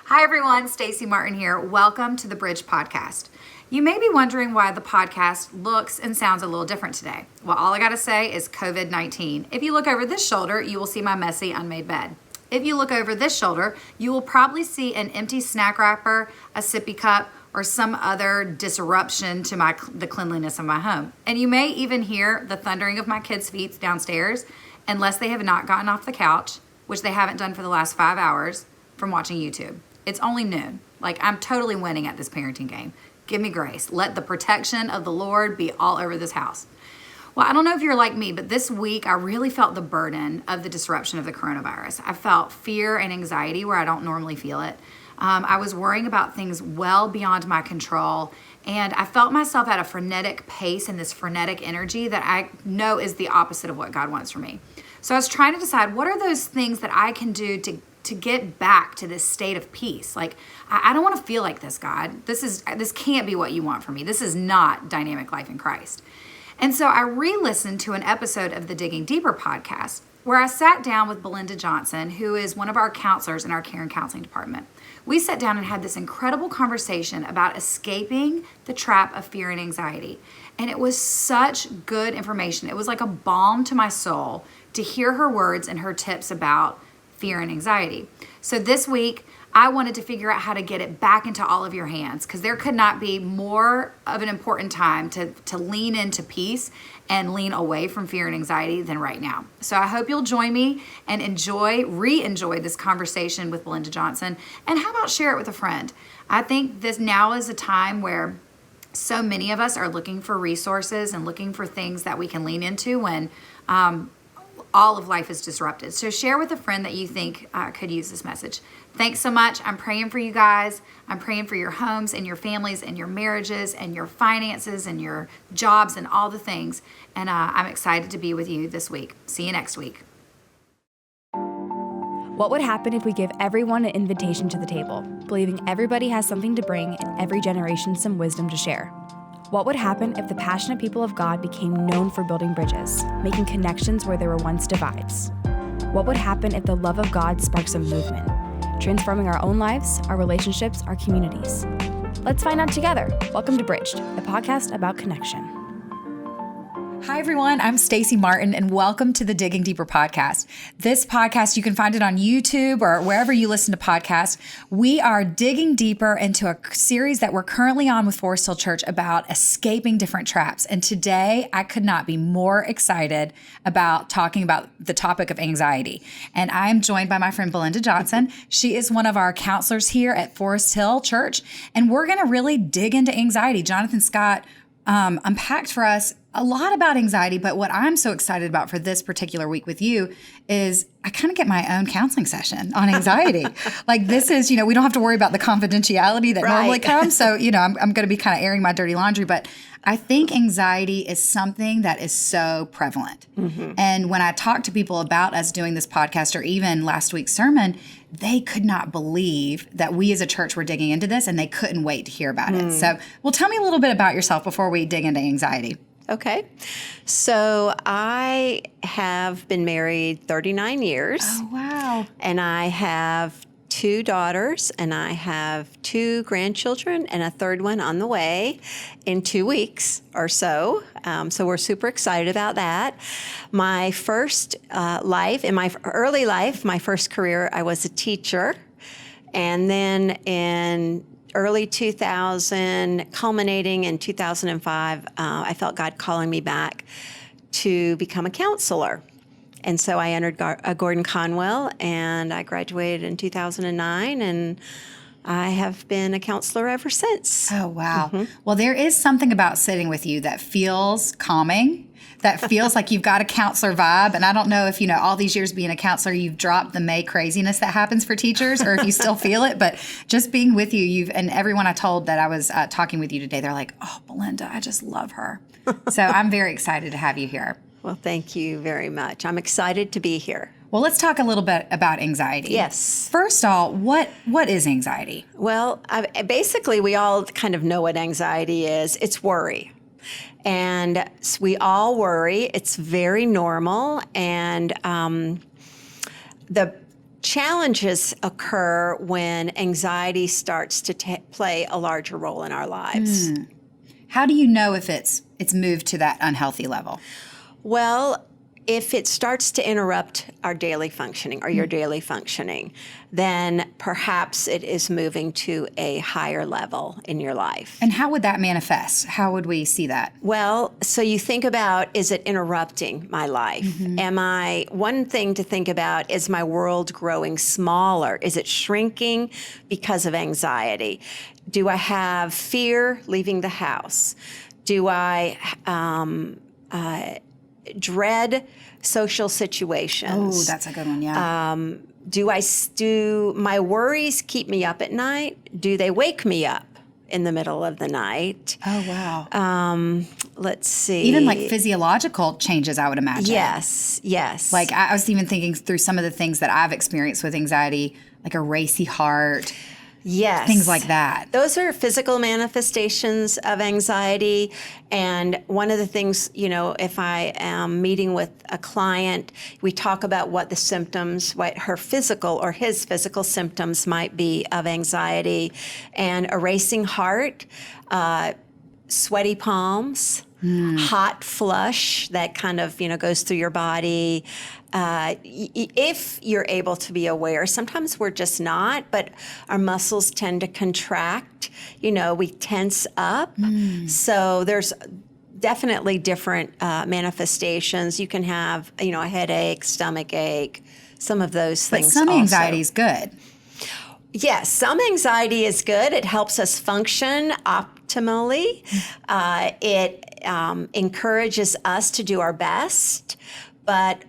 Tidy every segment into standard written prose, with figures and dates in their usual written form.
Hi everyone, Stacey Martin here. Welcome to the Bridge Podcast. You may be wondering why the podcast looks and sounds a little different today. Well, all I gotta say is COVID-19. If you look over this shoulder, you will see my messy, unmade bed. If you look over this shoulder, you will probably see an empty snack wrapper, a sippy cup, or some other disruption to the cleanliness of my home. And you may even hear the thundering of my kids' feet downstairs, unless they have not gotten off the couch, which they haven't done for the last 5 hours from watching YouTube. It's only noon. I'm totally winning at this parenting game. Give me grace. Let the protection of the Lord be all over this house. Well, I don't know if you're like me, but this week I really felt the burden of the disruption of the coronavirus. I felt fear and anxiety where I don't normally feel it. I was worrying about things well beyond my control, and I felt myself at a frenetic pace and this frenetic energy that I know is the opposite of what God wants for me. So I was trying to decide, what are those things that I can do to get back to this state of peace? I don't want to feel like this, God. This can't be what you want for me. This is not dynamic life in Christ. And so I re-listened to an episode of the Digging Deeper podcast where I sat down with Belinda Johnson, who is one of our counselors in our care and counseling department. We sat down and had this incredible conversation about escaping the trap of fear and anxiety. And it was such good information. It was like a balm to my soul to hear her words and her tips about fear and anxiety. So this week, I wanted to figure out how to get it back into all of your hands, because there could not be more of an important time to lean into peace and lean away from fear and anxiety than right now. So I hope you'll join me and re-enjoy this conversation with Belinda Johnson. And how about share it with a friend? I think this now is a time where so many of us are looking for resources and looking for things that we can lean into when all of life is disrupted. So share with a friend that you think could use this message. Thanks so much. I'm praying for you guys. I'm praying for your homes and your families and your marriages and your finances and your jobs and all the things. And I'm excited to be with you this week. See you next week. What would happen if we give everyone an invitation to the table, believing everybody has something to bring and every generation some wisdom to share? What would happen if the passionate people of God became known for building bridges, making connections where there were once divides? What would happen if the love of God sparks a movement, transforming our own lives, our relationships, our communities? Let's find out together. Welcome to Bridged, the podcast about connection. Hi, everyone. I'm Stacey Martin, and welcome to the Digging Deeper podcast. This podcast, you can find it on YouTube or wherever you listen to podcasts. We are digging deeper into a series that we're currently on with Forest Hill Church about escaping different traps. And today, I could not be more excited about talking about the topic of anxiety. And I'm joined by my friend Belinda Johnson. She is one of our counselors here at Forest Hill Church, and we're going to really dig into anxiety. Jonathan Scott unpacked for us a lot about anxiety, but what I'm so excited about for this particular week with you is I kind of get my own counseling session on anxiety. This is, we don't have to worry about the confidentiality that normally comes. So, I'm going to be kind of airing my dirty laundry, but I think anxiety is something that is so prevalent. Mm-hmm. And when I talk to people about us doing this podcast or even last week's sermon, they could not believe that we as a church were digging into this, and they couldn't wait to hear about it. So, well, tell me a little bit about yourself before we dig into anxiety. Okay. So I have been married 39 years. Oh, wow. And I have 2 daughters, and I have 2 grandchildren and a third one on the way in 2 weeks or so. So we're super excited about that. My first in my early life, my first career, I was a teacher. And then in early 2000, culminating in 2005, I felt God calling me back to become a counselor. And so I entered Gordon Conwell, and I graduated in 2009, and I have been a counselor ever since. Oh, wow. Mm-hmm. Well, there is something about sitting with you that feels calming, that feels like you've got a counselor vibe. And I don't know if, all these years being a counselor, you've dropped the May craziness that happens for teachers, or if you still feel it. But just being with you, and everyone I told that I was talking with you today, they're like, oh, Belinda, I just love her. So I'm very excited to have you here. Well, thank you very much. I'm excited to be here. Well, let's talk a little bit about anxiety. Yes. First of all, what is anxiety? Well, basically, we all kind of know what anxiety is. It's worry. And we all worry. It's very normal. And the challenges occur when anxiety starts to play a larger role in our lives. How do you know if it's moved to that unhealthy level? Well, if it starts to interrupt our daily functioning or your daily functioning, then perhaps it is moving to a higher level in your life. And how would that manifest? How would we see that? Well, so you think about, is it interrupting my life? One thing to think about, is my world growing smaller? Is it shrinking because of anxiety? Do I have fear leaving the house? Do I dread social situations? Oh, that's a good one, yeah. Do my worries keep me up at night? Do they wake me up in the middle of the night? Oh, wow. Let's see. Even like physiological changes, I would imagine. Yes. Like I was even thinking through some of the things that I've experienced with anxiety, like a racy heart. Yes. Things like that. Those are physical manifestations of anxiety. And one of the things, if I am meeting with a client, we talk about what the symptoms, what her physical or his physical symptoms might be of anxiety. And a racing heart, sweaty palms, hot flush that kind of, goes through your body. If you're able to be aware, sometimes we're just not, but our muscles tend to contract, we tense up. So there's definitely different manifestations. You can have, a headache, stomach ache, some of those things. But some anxiety is good. Yes, some anxiety is good. It helps us function optimally. It encourages us to do our best, but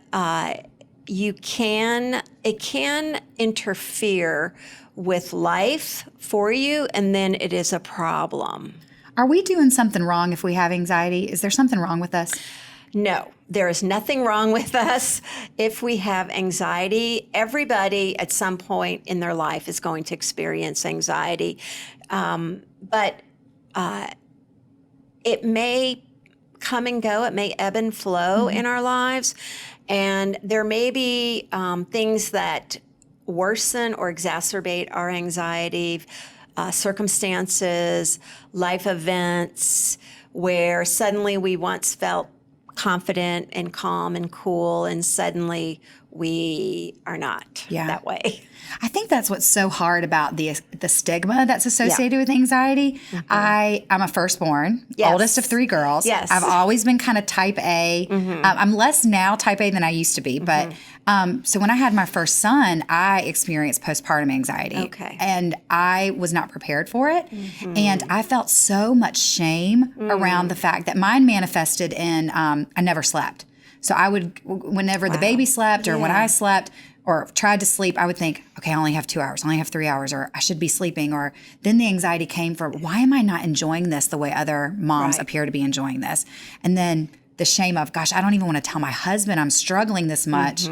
it can interfere with life for you, and then it is a problem. Are we doing something wrong if we have anxiety? Is there something wrong with us? No, there is nothing wrong with us if we have anxiety. Everybody at some point in their life is going to experience anxiety, but it may come and go. It may ebb and flow in our lives, and there may be things that worsen or exacerbate our anxiety, circumstances, life events, where suddenly we once felt confident and calm and cool, and suddenly we are not that way. I think that's what's so hard about the stigma that's associated with anxiety. I'm a firstborn, oldest of 3 girls. Yes. I've always been kind of type A. I'm less now type A than I used to be. But so when I had my first son, I experienced postpartum anxiety. Okay. And I was not prepared for it. And I felt so much shame around the fact that mine manifested in I never slept. So I would, whenever the baby slept or when I slept or tried to sleep, I would think, okay, I only have 2 hours, I only have 3 hours, or I should be sleeping. Or then the anxiety came for, why am I not enjoying this the way other moms appear to be enjoying this? And then the shame of, gosh, I don't even want to tell my husband I'm struggling this much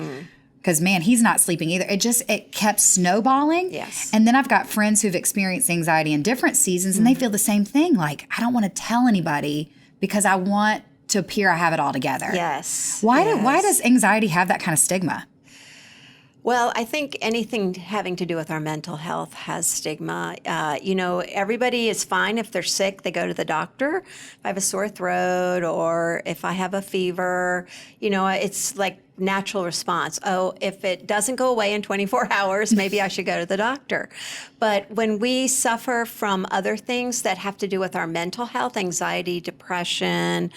because, man, he's not sleeping either. It kept snowballing. Yes. And then I've got friends who've experienced anxiety in different seasons and they feel the same thing. Like, I don't want to tell anybody because I want to appear I have it all together. Yes. Why does anxiety have that kind of stigma? Well, I think anything having to do with our mental health has stigma. Everybody is fine if they're sick. They go to the doctor. If I have a sore throat or if I have a fever, it's like natural response. Oh, if it doesn't go away in 24 hours, maybe I should go to the doctor. But when we suffer from other things that have to do with our mental health, anxiety, depression,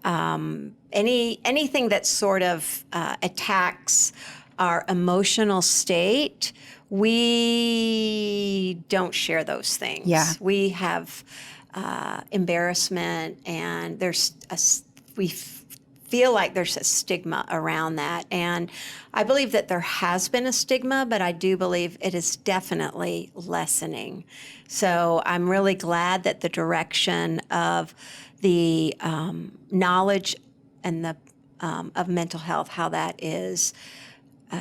anything that sort of attacks our emotional state, we don't share those things. Yeah. We have embarrassment, and we feel like there's a stigma around that. And I believe that there has been a stigma, but I do believe it is definitely lessening. So I'm really glad that the direction of the knowledge and the of mental health, how that is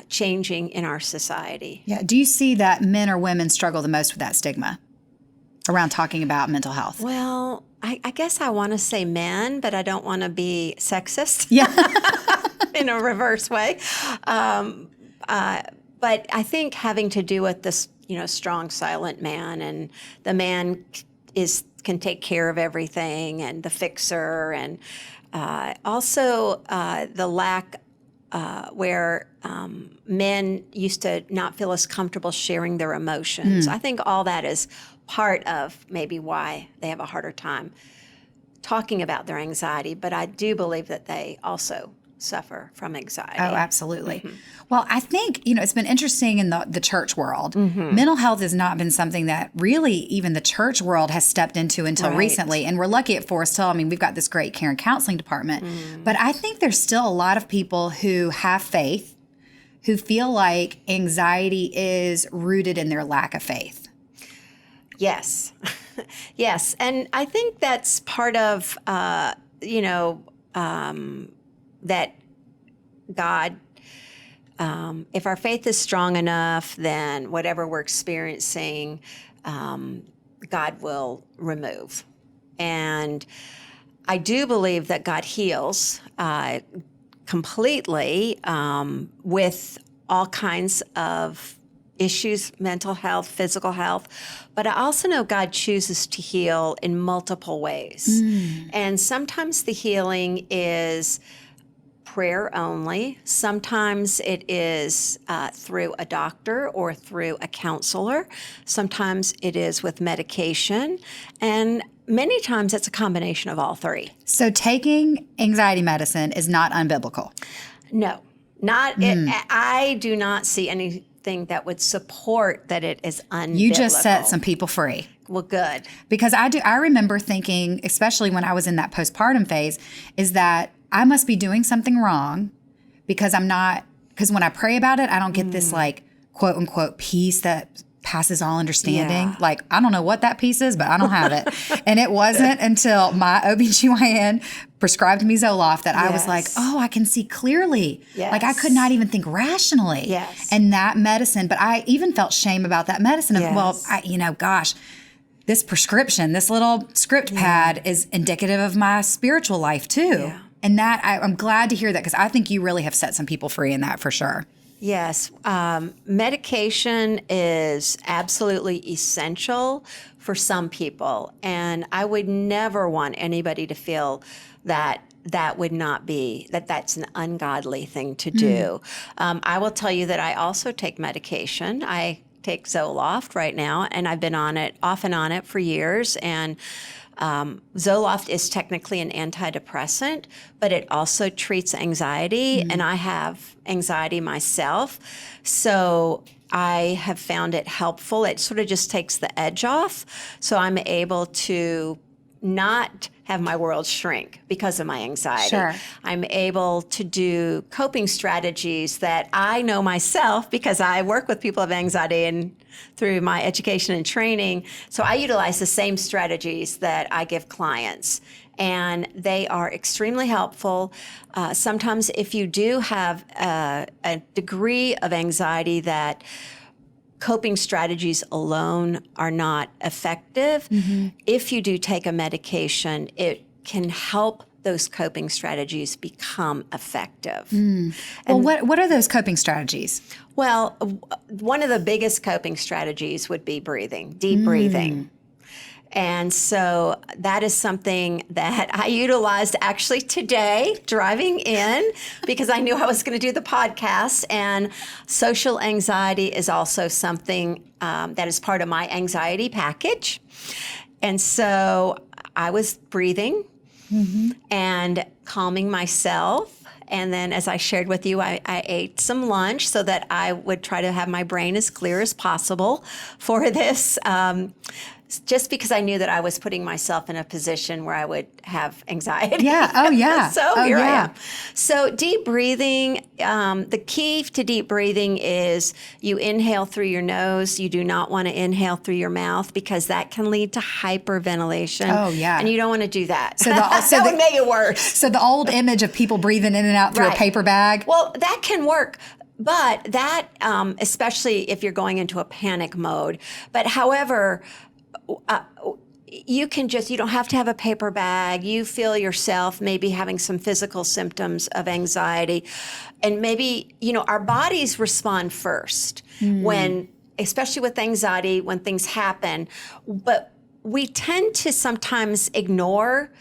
changing in our society. Yeah. Do you see that men or women struggle the most with that stigma around talking about mental health? Well, I guess I want to say men, but I don't want to be sexist. Yeah. In a reverse way. But but I think having to do with this, strong, silent man, and the man can take care of everything, and the fixer, and also the lack where men used to not feel as comfortable sharing their emotions. I think all that is part of maybe why they have a harder time talking about their anxiety, but I do believe that they also suffer from anxiety. Oh, absolutely. Well, I think, it's been interesting in the church world. Mental health has not been something that really even the church world has stepped into until recently. And we're lucky at Forest Hill. I mean, we've got this great care and counseling department. But I think there's still a lot of people who have faith, who feel like anxiety is rooted in their lack of faith. Yes. Yes. And I think that's part of, that God, if our faith is strong enough, then whatever we're experiencing, God will remove. And I do believe that God heals completely with all kinds of issues, mental health, physical health. But I also know God chooses to heal in multiple ways. And sometimes the healing is prayer only. Sometimes it is through a doctor or through a counselor. Sometimes it is with medication. And many times it's a combination of all three. So taking anxiety medicine is not unbiblical? No, not it. I do not see anything that would support that it is unbiblical. You just set some people free. Well, good. Because I remember thinking, especially when I was in that postpartum phase, is that I must be doing something wrong because when I pray about it, I don't get this like quote unquote peace that passes all understanding. Yeah. Like, I don't know what that piece is, but I don't have it. And it wasn't until my OBGYN prescribed me Zoloft that I was like, oh, I can see clearly. Yes. Like I could not even think rationally. Yes. And that medicine, but I even felt shame about that medicine. Yes. Well, gosh, this prescription, this little script pad is indicative of my spiritual life too. Yeah. And that I'm glad to hear that because I think you really have set some people free in that for sure. Yes. Medication is absolutely essential for some people. And I would never want anybody to feel that would not be, that's an ungodly thing to do. I will tell you that I also take medication. I take Zoloft right now, and I've been off and on it for years. And Zoloft is technically an antidepressant, but it also treats anxiety, and I have anxiety myself. So I have found it helpful. It sort of just takes the edge off. So I'm able to not have my world shrink because of my anxiety. Sure. I'm able to do coping strategies that I know myself because I work with people with anxiety and through my education and training. So I utilize the same strategies that I give clients, and they are extremely helpful. Sometimes if you do have a degree of anxiety that coping strategies alone are not effective, if you do take a medication, it can help those coping strategies become effective. Well, what are those coping strategies? Well, one of the biggest coping strategies would be breathing, deep breathing. And so that is something that I utilized actually today driving in because I knew I was going to do the podcast. And social anxiety is also something that is part of my anxiety package. And so I was breathing and calming myself. And then as I shared with you, I ate some lunch so that I would try to have my brain as clear as possible for this. Just because I knew that I was putting myself in a position where I would have anxiety. Yeah. Oh, yeah. So here I am. So deep breathing, the key to deep breathing is you inhale through your nose. You do not want to inhale through your mouth because that can lead to hyperventilation. Oh, yeah. And you don't want to do that. So that would make it worse. So the old image of people breathing in and out through a paper bag. Well, that can work. But that, especially if you're going into a panic mode. But however, you don't have to have a paper bag. You feel yourself maybe having some physical symptoms of anxiety. And maybe, our bodies respond first when, especially with anxiety, when things happen. But we tend to sometimes ignore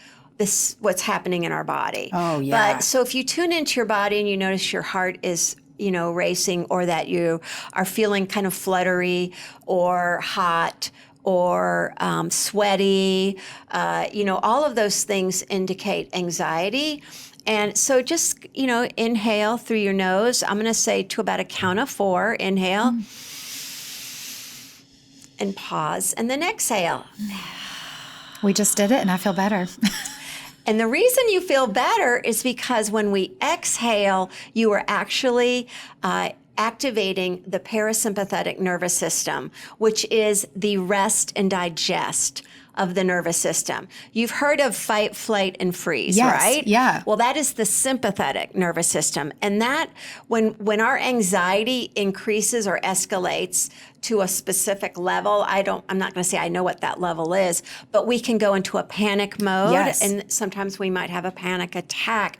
what's happening in our body. Oh, yeah. But so if you tune into your body and you notice your heart is racing, or that you are feeling kind of fluttery or hot or sweaty, all of those things indicate anxiety. And so just, inhale through your nose. I'm going to say to about a count of 4, inhale and pause, and then exhale. We just did it and I feel better. And the reason you feel better is because when we exhale, you are actually activating the parasympathetic nervous system, which is the rest and digest of the nervous system. You've heard of fight, flight, and freeze, yes, right? Yeah. Well, that is the sympathetic nervous system. And that, when our anxiety increases or escalates to a specific level, I'm not going to say I know what that level is, but we can go into a panic mode. Yes. And sometimes we might have a panic attack.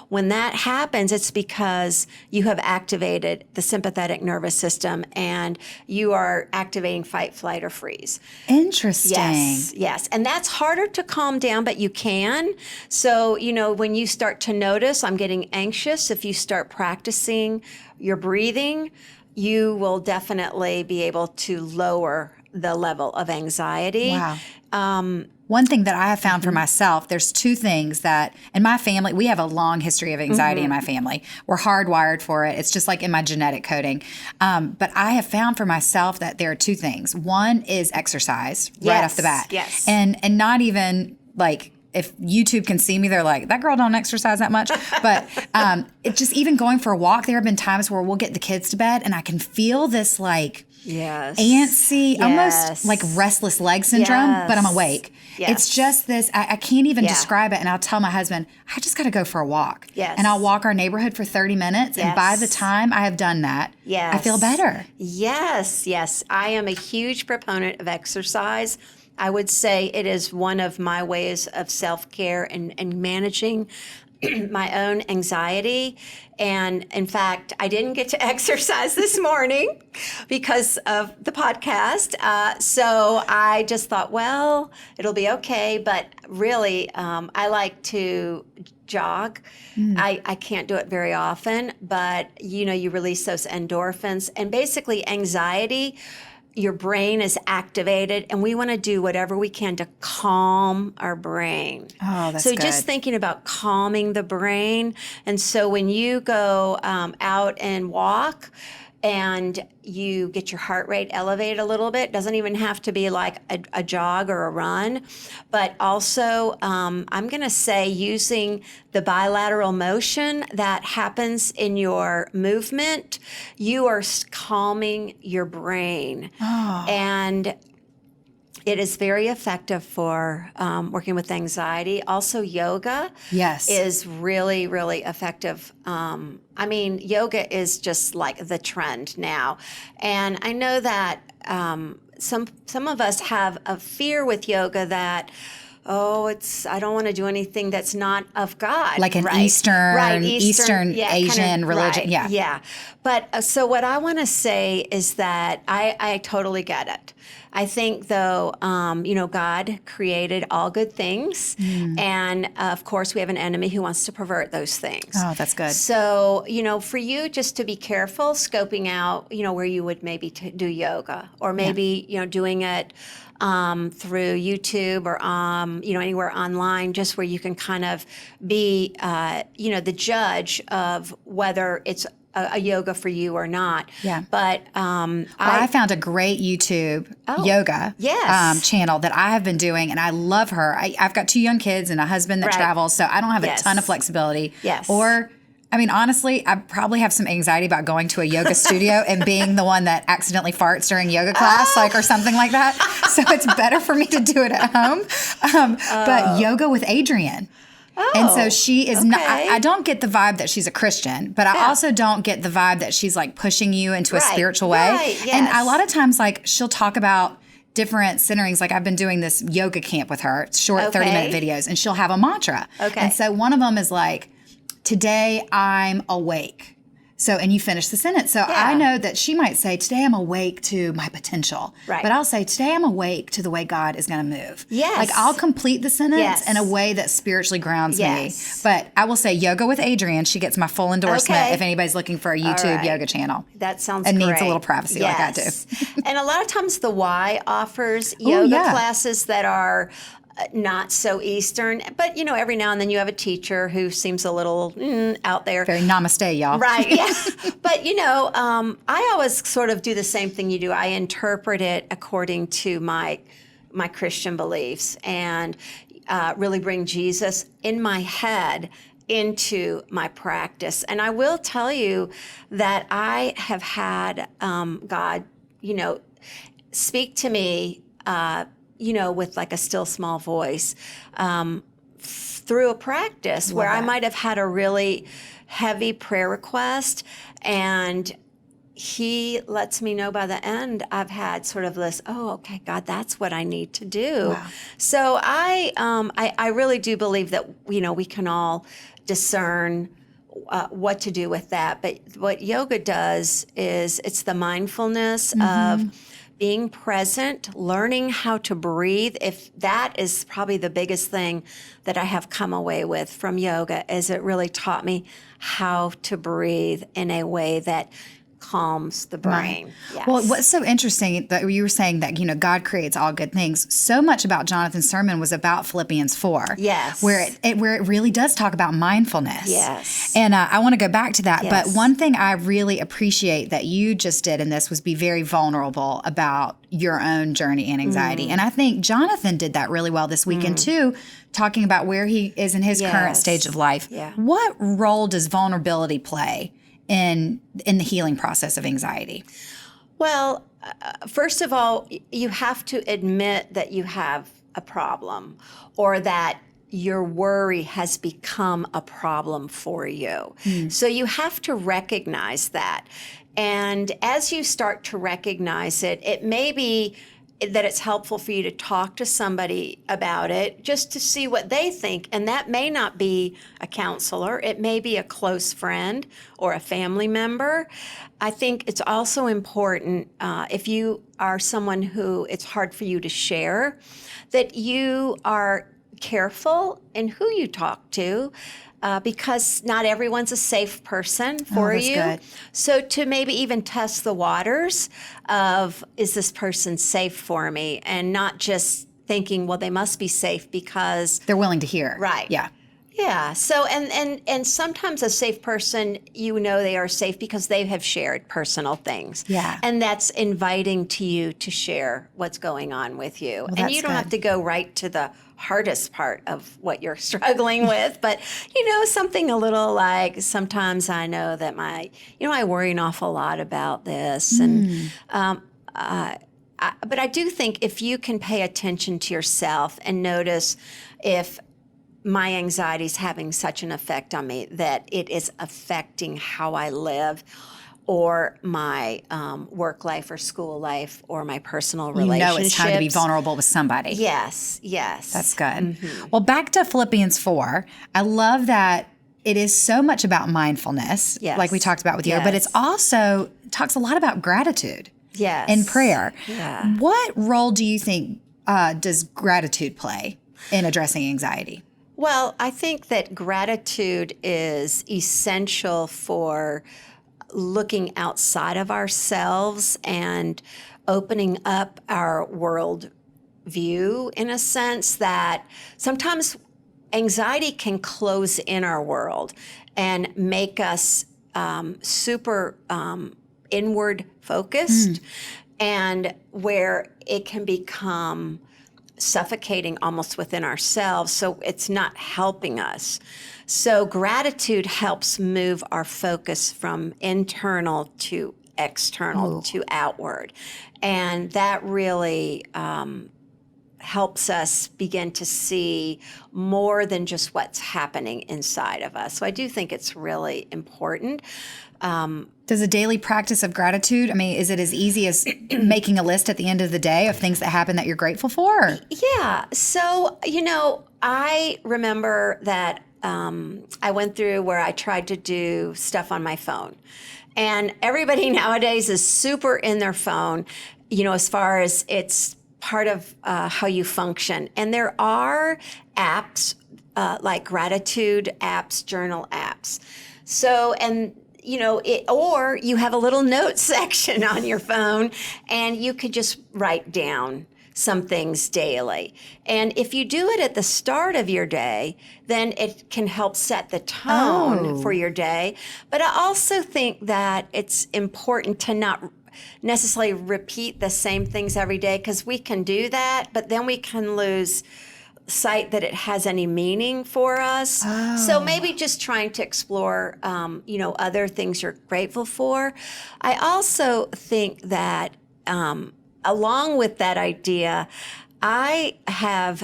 When that happens, it's because you have activated the sympathetic nervous system and you are activating fight, flight, or freeze. Interesting. Yes. And that's harder to calm down, but you can. So, when you start to notice, I'm getting anxious, if you start practicing your breathing, you will definitely be able to lower the level of anxiety. Wow. One thing that I have found for myself, there's 2 things that in my family, we have a long history of anxiety in my family. We're hardwired for it. It's just like in my genetic coding. But I have found for myself that there are 2 things. One is exercise right off the bat. Yes. And not even like, if YouTube can see me, they're like, that girl don't exercise that much. But it's just even going for a walk. There have been times where we'll get the kids to bed and I can feel this like antsy, almost like restless leg syndrome, but I'm awake. Yes. It's just this, I can't even describe it. And I'll tell my husband, I just got to go for a walk. Yes. And I'll walk our neighborhood for 30 minutes. And by the time I have done that, I feel better. Yes. I am a huge proponent of exercise. I would say it is one of my ways of self-care and managing my own anxiety. And in fact, I didn't get to exercise this morning because of the podcast. So I just thought, well, it'll be okay. But really, I like to jog. I can't do it very often, but you release those endorphins, and basically anxiety, your brain is activated, and we want to do whatever we can to calm our brain. Oh, that's so good. Just thinking about calming the brain. And so when you go out and walk and you get your heart rate elevated a little bit, doesn't even have to be like a jog or a run, but also I'm going to say using the bilateral motion that happens in your movement, you are calming your brain. Oh. And it is very effective for working with anxiety. Also, yoga is really, really effective. Yoga is just like the trend now. And I know that some of us have a fear with yoga that, I don't want to do anything that's not of God. Like an Eastern Asian religion. Right, yeah. But so what I want to say is that I totally get it. I think, though, God created all good things. And, of course, we have an enemy who wants to pervert those things. Oh, that's good. So, for you just to be careful, scoping out, where you would maybe do yoga, or maybe, doing it through YouTube or, anywhere online, just where you can kind of be, the judge of whether it's a yoga for you or not. Yeah. But I found a great YouTube yoga channel that I have been doing, and I love her. I've got 2 young kids and a husband that travels, so I don't have a ton of flexibility. Yes. Or, honestly, I probably have some anxiety about going to a yoga studio and being the one that accidentally farts during yoga class, or something like that. So it's better for me to do it at home. But yoga with Adrienne. And so she is not, I don't get the vibe that she's a Christian, but I also don't get the vibe that she's like pushing you into a spiritual way. Right, yes. And a lot of times, like, she'll talk about different centerings. Like I've been doing this yoga camp with her, short 30-minute videos, and she'll have a mantra. Okay. And so one of them is like, today I'm awake. So, and you finish the sentence. So I know that she might say, today I'm awake to my potential. Right. But I'll say, today I'm awake to the way God is going to move. Yes. Like I'll complete the sentence in a way that spiritually grounds me. But I will say Yoga with Adrienne. She gets my full endorsement if anybody's looking for a YouTube yoga channel. That sounds and great. needs a little privacy like I do. And a lot of times the Y offers yoga classes that are not so Eastern, but every now and then you have a teacher who seems a little out there. Very namaste, y'all. Right, yeah. But I always sort of do the same thing you do. I interpret it according to my Christian beliefs and really bring Jesus in my head into my practice. And I will tell you that I have had God, speak to me with like a still small voice through a practice where I might have had a really heavy prayer request, and he lets me know by the end I've had sort of this, oh, okay, God, that's what I need to do. Wow. So I really do believe that, we can all discern what to do with that. But what yoga does is it's the mindfulness of being present, learning how to breathe. If that is probably the biggest thing that I have come away with from yoga, is it really taught me how to breathe in a way that calms the brain. Right. Yes. Well, what's so interesting that you were saying that, God creates all good things. So much about Jonathan's sermon was about Philippians 4. Yes. Where it really does talk about mindfulness. Yes. And I want to go back to that. Yes. But one thing I really appreciate that you just did in this was be very vulnerable about your own journey and anxiety. And I think Jonathan did that really well this weekend too, talking about where he is in his current stage of life. Yeah. What role does vulnerability play in the healing process of anxiety? Well, first of all, you have to admit that you have a problem, or that your worry has become a problem for you. So you have to recognize that. And as you start to recognize it, it may be that it's helpful for you to talk to somebody about it just to see what they think. And that may not be a counselor. It may be a close friend or a family member. I think it's also important if you are someone who it's hard for you to share, that you are careful in who you talk to. Because not everyone's a safe person for you. Good. So to maybe even test the waters of, is this person safe for me? And not just thinking, well, they must be safe because they're willing to hear. Right. Yeah. Yeah. So, and sometimes a safe person, they are safe because they have shared personal things. Yeah. And that's inviting to you to share what's going on with you. Well, and you don't have to go right to the hardest part of what you're struggling with, but something a little like, sometimes I know that I worry an awful lot about this. And, but I do think if you can pay attention to yourself and notice if my anxiety is having such an effect on me that it is affecting how I live, or my work life or school life or my personal relationships. It's time to be vulnerable with somebody. Yes. That's good. Well, back to Philippians 4. I love that it is so much about mindfulness, like we talked about with yoga, but it's also talks a lot about gratitude and prayer. Yeah. What role do you think does gratitude play in addressing anxiety? Well, I think that gratitude is essential for looking outside of ourselves and opening up our world view, in a sense that sometimes anxiety can close in our world and make us super inward focused, and where it can become suffocating almost within ourselves, so it's not helping us. So gratitude helps move our focus from internal to external to outward. And that really helps us begin to see more than just what's happening inside of us. So I do think it's really important. Does a daily practice of gratitude, I mean, is it as easy as making a list at the end of the day of things that happen that you're grateful for? Yeah. So, I remember that I went through where I tried to do stuff on my phone. And everybody nowadays is super in their phone, as far as it's part of how you function. And there are apps like gratitude apps, journal apps. So, or you have a little note section on your phone and you could just write down some things daily. And if you do it at the start of your day, then it can help set the tone for your day. But I also think that it's important to not necessarily repeat the same things every day, because we can do that, but then we can lose sight that it has any meaning for us. So maybe just trying to explore, other things you're grateful for. I also think that along with that idea, I have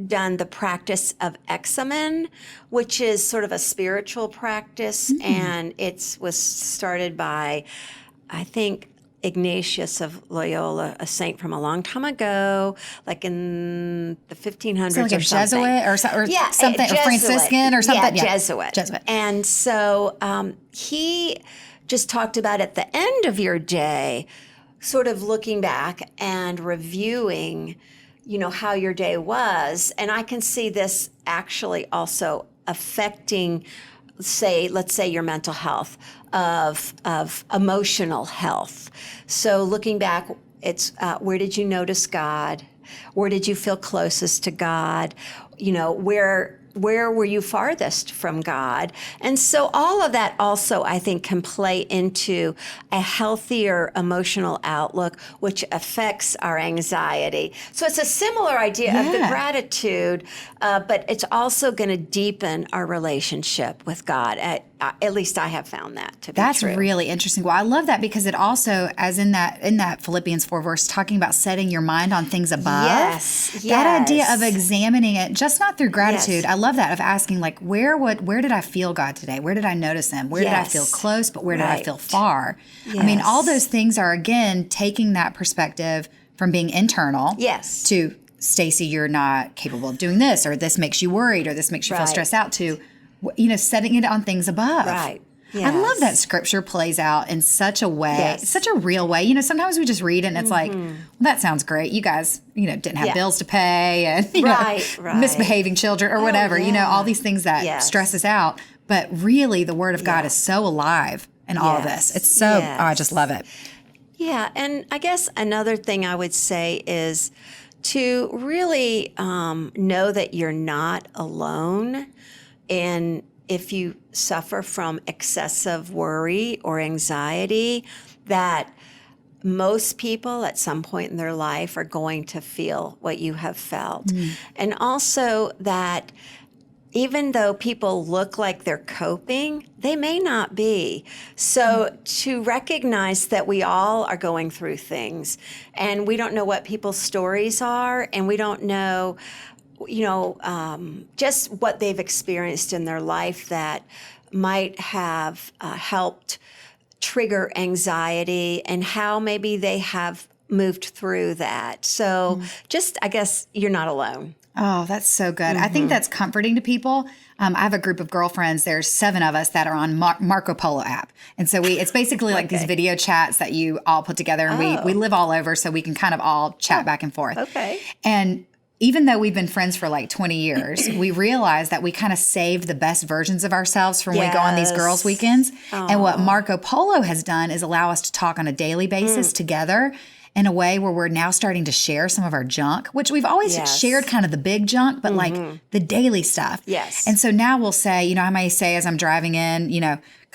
done the practice of examen, which is sort of a spiritual practice, and it was started by, I think, Ignatius of Loyola, a saint from a long time ago, like in the 1500s, So like or a something. Jesuit or something, or Jesuit. Franciscan or something? Yeah, Jesuit. And so he just talked about at the end of your day, sort of looking back and reviewing, how your day was. And I can see this actually also affecting, let's say your mental health, of emotional health. So looking back, it's where did you notice God? Where did you feel closest to God? Where were you farthest from God? And so all of that also, I think, can play into a healthier emotional outlook, which affects our anxiety. So it's a similar idea of the gratitude, but it's also going to deepen our relationship with God. At least I have found that to be That's true. really interesting. Well, I love that because it also, as in that Philippians 4 verse, talking about setting your mind on things above. Yes. That idea of examining it, just not through gratitude. Yes. I love that, of asking, like, where did I feel God today? Where did I notice Him? Where did I feel close, but where did I feel far? I mean, all those things are, again, taking that perspective from being internal to, Stacey, you're not capable of doing this, or this makes you worried, or this makes you feel stressed out, to, setting it on things above. Right. Yes. I love that scripture plays out in such a way, such a real way. Sometimes we just read it and it's like, well, that sounds great. You guys, didn't have bills to pay and, misbehaving children or whatever, all these things that stress us out. But really, the Word of God is so alive in all of this. It's so, I just love it. Yeah. And I guess another thing I would say is to really know that you're not alone. And if you suffer from excessive worry or anxiety, that most people at some point in their life are going to feel what you have felt. And also that even though people look like they're coping, they may not be. So to recognize that we all are going through things, and we don't know what people's stories are, and we don't know just what they've experienced in their life that might have helped trigger anxiety, and how maybe they have moved through that. So just, I guess, you're not alone. Oh, that's so good. I think that's comforting to people. I have a group of girlfriends. There's 7 of us that are on Marco Polo app. And so it's basically like these video chats that you all put together, and we live all over, so we can kind of all chat back and forth. Okay. And even though we've been friends for like 20 years, we realized that we kind of saved the best versions of ourselves from when we go on these girls' weekends. And what Marco Polo has done is allow us to talk on a daily basis together in a way where we're now starting to share some of our junk, which we've always shared kind of the big junk, but like the daily stuff. Yes. And so now we'll say, I may say as I'm driving in,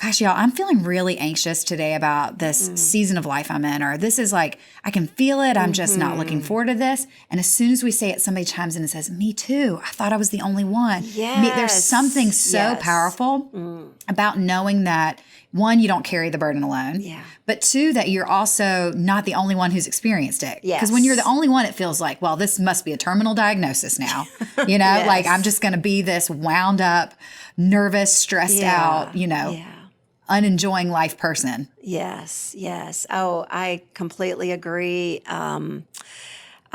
gosh, y'all, I'm feeling really anxious today about this season of life I'm in, or this is like, I can feel it. I'm just not looking forward to this. And as soon as we say it, somebody chimes in and says, me too. I thought I was the only one. Yes. There's something so powerful about knowing that one, you don't carry the burden alone. Yeah. But two, that you're also not the only one who's experienced it. Yes. Because when you're the only one, it feels like, well, this must be a terminal diagnosis now. You know, Yes. like I'm just going to be this wound up, nervous, stressed out, unenjoying life person. Yes, yes. Oh, I completely agree.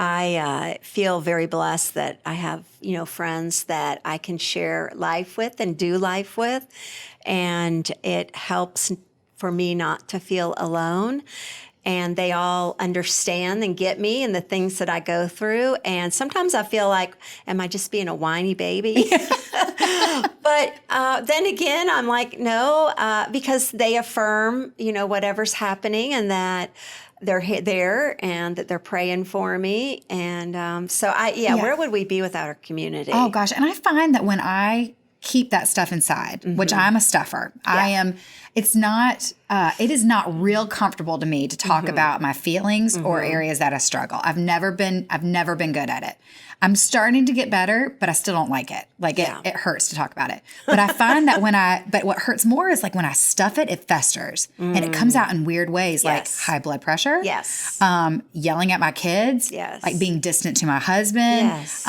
I feel very blessed that I have, friends that I can share life with and do life with. And it helps for me not to feel alone. And they all understand and get me and the things that I go through. And sometimes I feel like, am I just being a whiny baby? But then again, I'm like, no, because they affirm, whatever's happening and that they're there and that they're praying for me. And where would we be without our community? Oh, gosh. And I find that when I keep that stuff inside, which I'm a stuffer, it is not real comfortable to me to talk about my feelings or areas that I struggle. I've never been good at it. I'm starting to get better, but I still don't like it. Like it hurts to talk about it. But I find that but what hurts more is like when I stuff it, it festers and it comes out in weird ways, like high blood pressure. Yes. Yelling at my kids. Yes. Like being distant to my husband. Yes.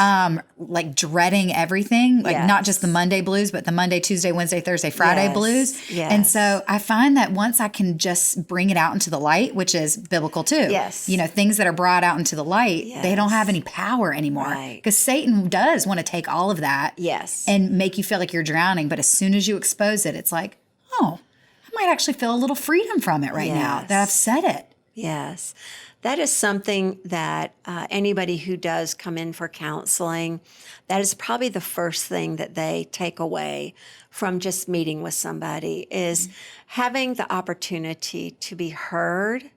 Like dreading everything. Like not just the Monday blues, but the Monday, Tuesday, Wednesday, Thursday, Friday blues. Yes. And so I find that once I can just bring it out into the light, which is biblical too. Yes. Things that are brought out into the light, they don't have any power anymore. Because Satan does want to take all of that and make you feel like you're drowning. But as soon as you expose it, it's like, oh, I might actually feel a little freedom from it right now that I've said it. Yes. That is something that anybody who does come in for counseling, that is probably the first thing that they take away from just meeting with somebody is having the opportunity to be heard,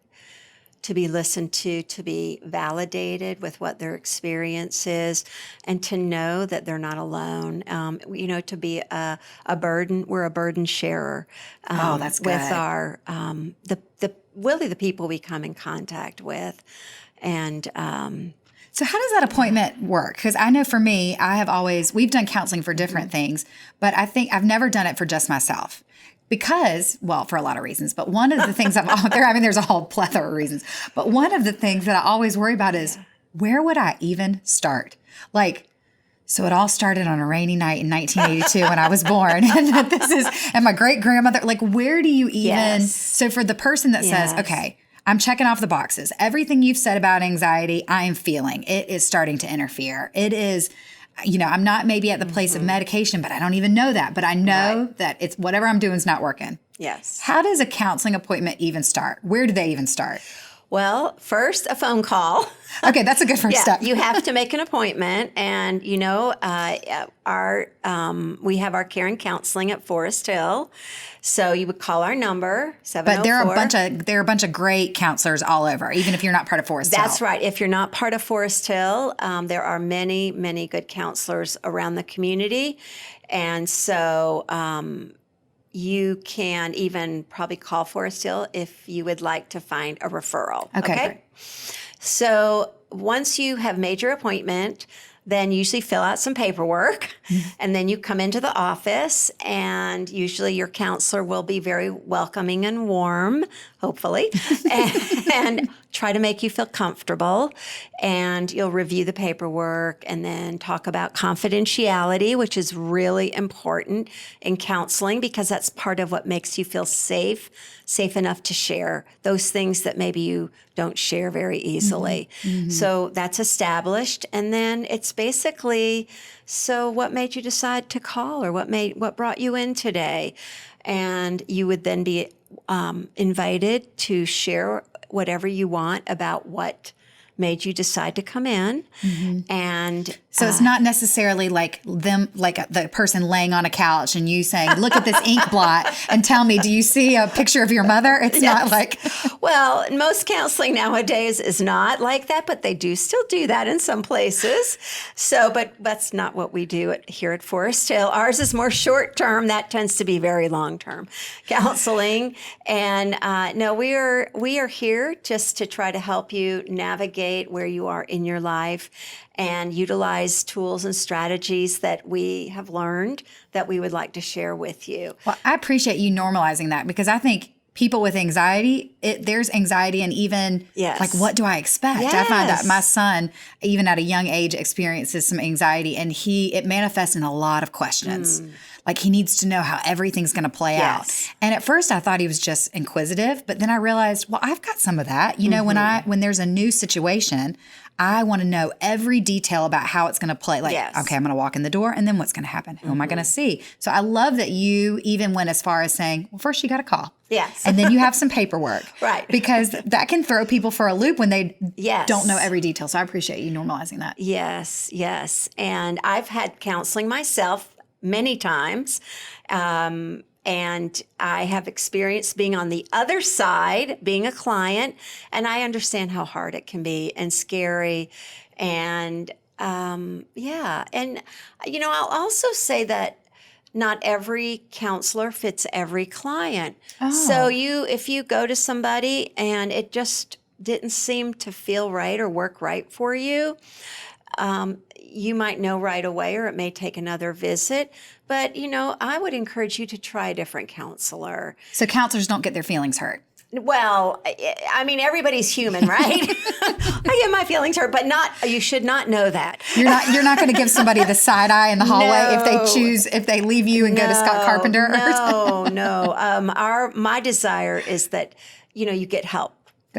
to be listened to be validated with what their experience is, and to know that they're not alone. To be a burden, we're a burden sharer. That's good. With our, the people we come in contact with. And, so how does that appointment work? Because I know for me, we've done counseling for different things, but I think I've never done it for just myself. Because, for a lot of reasons, but one of the things there's a whole plethora of reasons, but one of the things that I always worry about is where would I even start? So it all started on a rainy night in 1982 when I was born. And my great grandmother, where do you even, so for the person that says, okay, I'm checking off the boxes, everything you've said about anxiety, I am feeling, it is starting to interfere. It is, I'm not maybe at the place of medication, but I don't even know that. But I know that it's whatever I'm doing is not working. Yes. How does a counseling appointment even start? Where do they even start? Well, first, a phone call. Okay, that's a good first step. You have to make an appointment, and we have our care and counseling at Forest Hill. So you would call our number 704. But there are a bunch of great counselors all over, even if you're not part of Forest Hill. That's right. If you're not part of Forest Hill, there are many, many good counselors around the community, and so. You can even probably call Forest Hill if you would like to find a referral. Okay. Great. So once you have made your appointment, then usually fill out some paperwork, and then you come into the office, and usually your counselor will be very welcoming and warm, hopefully, and try to make you feel comfortable. And you'll review the paperwork and then talk about confidentiality, which is really important in counseling because that's part of what makes you feel safe enough to share those things that maybe you don't share very easily. So that's established. And then it's basically, so what made you decide to call, or what brought you in today? And you would then be invited to share whatever you want about what made you decide to come in. And so it's not necessarily like the person laying on a couch and you saying, look at this ink blot and tell me, do you see a picture of your mother? It's not like. Well, most counseling nowadays is not like that, but they do still do that in some places. So, but that's not what we do here at Forest Hill. Ours is more short term. That tends to be very long term counseling. And no, we are here just to try to help you navigate state where you are in your life and utilize tools and strategies that we have learned that we would like to share with you. Well, I appreciate you normalizing that, because I think people with anxiety, there's anxiety and even like, what do I expect? I find that my son, even at a young age, experiences some anxiety, and it manifests in a lot of questions. Like, he needs to know how everything's going to play out. And at first I thought he was just inquisitive, but then I realized, well, I've got some of that. You know, when there's a new situation, I want to know every detail about how it's going to play. Like, okay, I'm going to walk in the door, and then what's going to happen? Who am I going to see? So I love that you even went as far as saying, well, first you got to call. Yes. And then you have some paperwork. Right. Because that can throw people for a loop when they don't know every detail. So I appreciate you normalizing that. Yes, yes. And I've had counseling myself many times. And I have experienced being on the other side, being a client, and I understand how hard it can be and scary. And And, I'll also say that not every counselor fits every client. So if you go to somebody and it just didn't seem to feel right or work right for you, you might know right away, or it may take another visit. But, I would encourage you to try a different counselor. So counselors don't get their feelings hurt. Well, I mean, everybody's human, right? I get my feelings hurt, but you should not know that. You're not going to give somebody the side eye in the hallway if they leave you and go to Scott Carpenter. No. My desire is that, you get help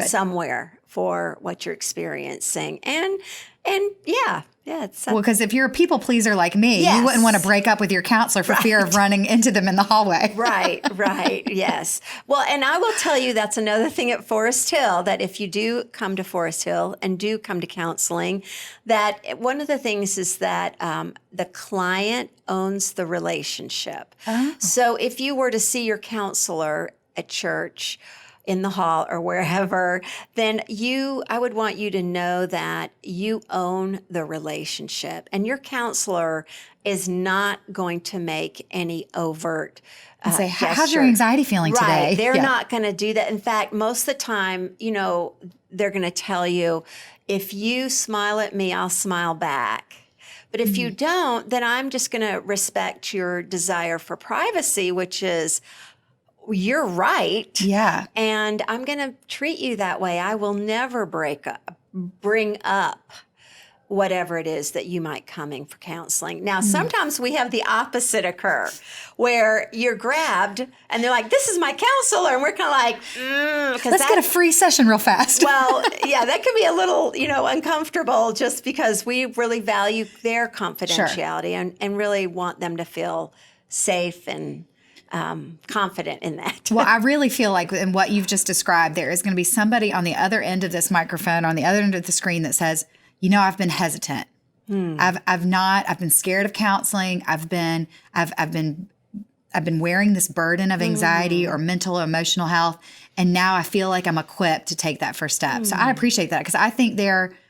somewhere for what you're experiencing. And because if you're a people pleaser like me, you wouldn't want to break up with your counselor for fear of running into them in the hallway. Right, yes. Well, and I will tell you, that's another thing at Forest Hill, that if you do come to Forest Hill and do come to counseling, that one of the things is that the client owns the relationship. So if you were to see your counselor at church, in the hall or wherever, then I would want you to know that you own the relationship, and your counselor is not going to make any overt say, how's your anxiety feeling today? They're not going to do that. In fact, most of the time, they're going to tell you, if you smile at me, I'll smile back. But if you don't, then I'm just going to respect your desire for privacy, which is, you're right. Yeah. And I'm going to treat you that way. I will never bring up whatever it is that you might coming for counseling. Now, sometimes we have the opposite occur, where you're grabbed and they're like, this is my counselor. And we're kind of like, let's get a free session real fast. Well, that can be a little, uncomfortable, just because we really value their confidentiality and really want them to feel safe and confident in that. Well, I really feel like in what you've just described, there is going to be somebody on the other end of this microphone, on the other end of the screen, that says, I've been hesitant. I've been scared of counseling. I've been wearing this burden of anxiety or mental or emotional health. And now I feel like I'm equipped to take that first step. So I appreciate that, because I think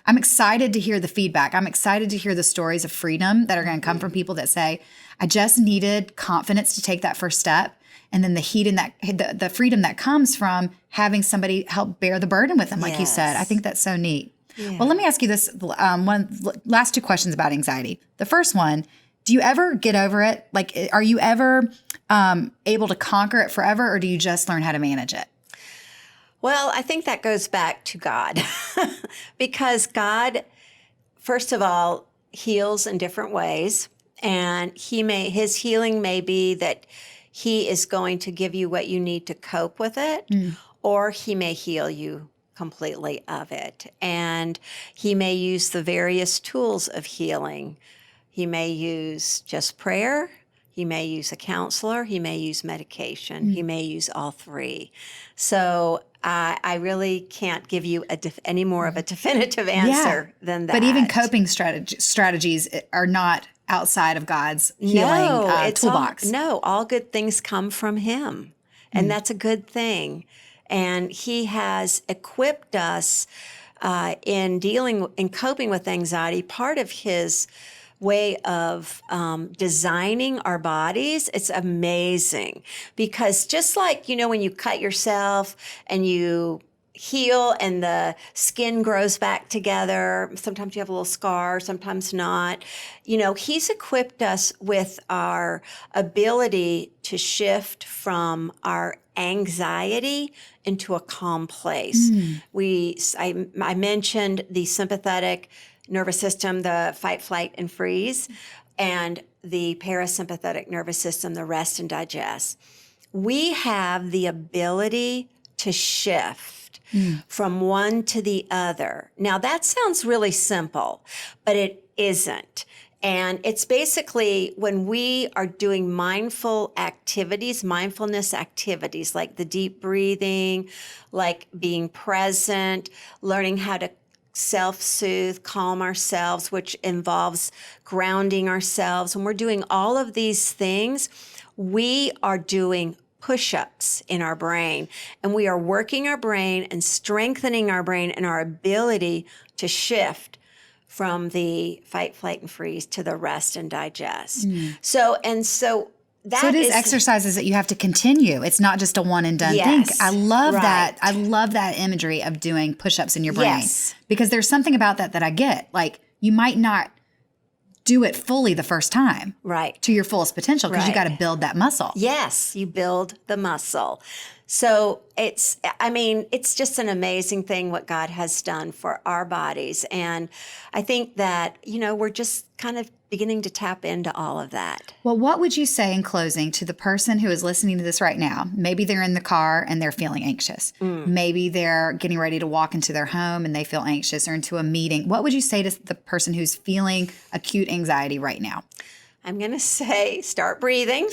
I'm excited to hear the feedback. I'm excited to hear the stories of freedom that are going to come from people that say, I just needed confidence to take that first step. And then the freedom that comes from having somebody help bear the burden with them, like you said. I think that's so neat. Yeah. Well, let me ask you this last two questions about anxiety. The first one, do you ever get over it? Like, are you ever able to conquer it forever, or do you just learn how to manage it? Well, I think that goes back to God, because God, first of all, heals in different ways. And his healing may be that he is going to give you what you need to cope with it, or he may heal you completely of it. And he may use the various tools of healing. He may use just prayer. He may use a counselor. He may use medication. He may use all three. So I really can't give you any more of a definitive answer than that. But even coping strategies are not outside of God's healing toolbox. All good things come from him. And that's a good thing. And he has equipped us in coping with anxiety. Part of his way of designing our bodies, it's amazing. Because just like, when you cut yourself and you heal and the skin grows back together. Sometimes you have a little scar, sometimes not. He's equipped us with our ability to shift from our anxiety into a calm place. I mentioned the sympathetic nervous system, the fight, flight, and freeze, and the parasympathetic nervous system, the rest and digest. We have the ability to shift from one to the other. Now, that sounds really simple, but it isn't. And it's basically when we are doing mindfulness activities like the deep breathing, like being present, learning how to self-soothe, calm ourselves, which involves grounding ourselves. When we're doing all of these things, we are doing push-ups in our brain, and we are working our brain and strengthening our brain and our ability to shift from the fight, flight, and freeze to the rest and digest. So it is exercises that you have to continue. It's not just a one and done thing. I love that. I love that imagery of doing push-ups in your brain because there's something about that I get. Like you might not do it fully the first time, to your fullest potential because you got to build that muscle. Yes, you build the muscle. So it's just an amazing thing what God has done for our bodies. And I think that, we're just kind of beginning to tap into all of that. Well, what would you say in closing to the person who is listening to this right now? Maybe they're in the car and they're feeling anxious. Maybe they're getting ready to walk into their home and they feel anxious, or into a meeting. What would you say to the person who's feeling acute anxiety right now? I'm going to say start breathing.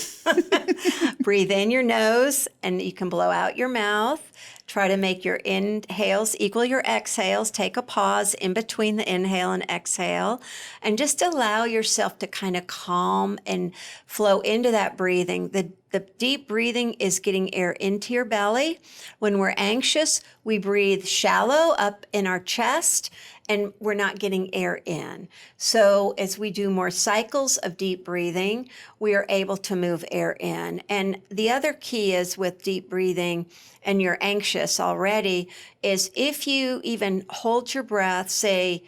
Breathe in your nose and you can blow out your mouth. Try to make your inhales equal your exhales. Take a pause in between the inhale and exhale and just allow yourself to kind of calm and flow into that breathing. The deep breathing is getting air into your belly. When we're anxious, we breathe shallow up in our chest and we're not getting air in. So as we do more cycles of deep breathing, we are able to move air in. And the other key is with deep breathing and you're anxious already is if you even hold your breath, say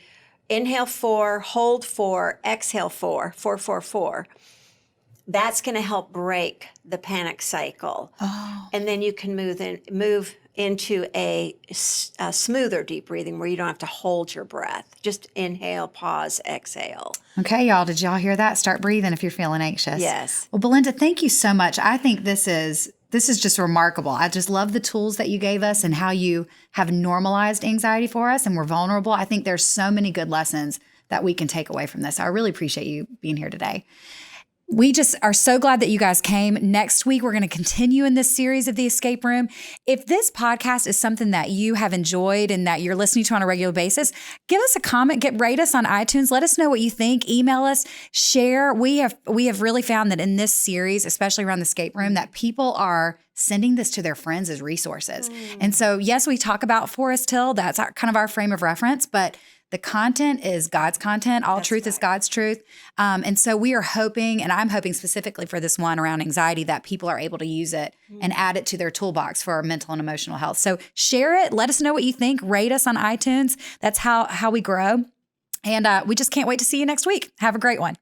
inhale 4, hold 4, exhale 4, 4, 4, 4. That's going to help break the panic cycle. And then you can move into a smoother deep breathing where you don't have to hold your breath. Just inhale, pause, exhale. Okay, y'all. Did y'all hear that? Start breathing if you're feeling anxious. Yes. Well, Belinda, thank you so much. I think this is just remarkable. I just love the tools that you gave us and how you have normalized anxiety for us and we're vulnerable. I think there's so many good lessons that we can take away from this. I really appreciate you being here today. We just are so glad that you guys came. Next week, we're going to continue in this series of The Escape Room. If this podcast is something that you have enjoyed and that you're listening to on a regular basis, give us a comment, rate us on iTunes. Let us know what you think. Email us, share. We have really found that in this series, especially around the escape room, that people are sending this to their friends as resources. And so, yes, we talk about Forest Hill. That's kind of our frame of reference, but the content is God's content. All truth is God's truth. And so we are hoping, and I'm hoping specifically for this one around anxiety, that people are able to use it and add it to their toolbox for our mental and emotional health. So share it. Let us know what you think. Rate us on iTunes. That's how we grow. And we just can't wait to see you next week. Have a great one.